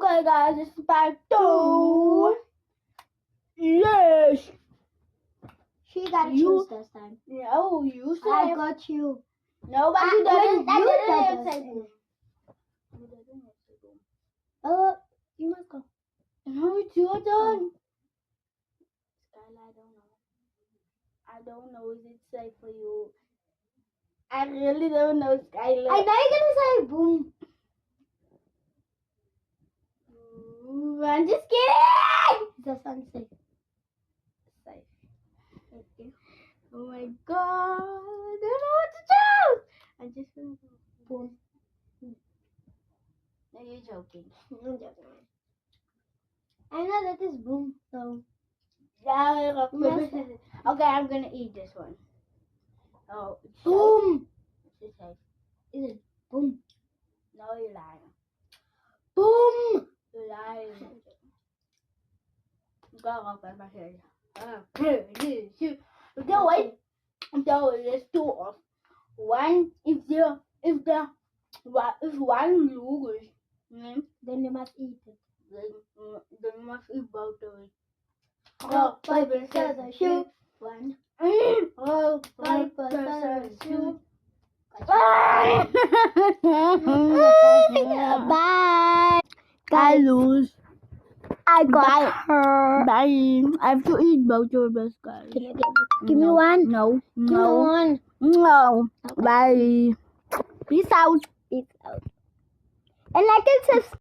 Okay, guys, this is part 2. Yes. She got You- choose this time. No, you said. I got you. No, but you didn't. You You did didn't this. say boom. You didn't say boom. You must go. No, it's your turn. Skylar, I don't know. Is it safe for you? I really don't know, Skylar. I know you're gonna say boom. I'm just kidding. This one safe. Safe. Okay. Oh my god. I don't know what to choose. I'm just gonna go. Boom. No, you're joking. I'm joking. I know that is boom. So Yeah, Yes. okay, I'm gonna eat this one. Oh, it's boom. safe. It's safe. Is it boom? No, you're lying. Boom. You're lying. Go open my head. No, wait. So there's 2 of. One if one loses, Then you must eat it. then you must eat both of it. Rock, paper, scissors, shoot. One. Rock, Paper, scissors, shoot. Bye. I lose. I got Bye. her. Bye. I have to eat both of us, guys. Give me one. No. Give me No. one. No. Okay. Bye. Peace out. Peace out. And like and subscribe.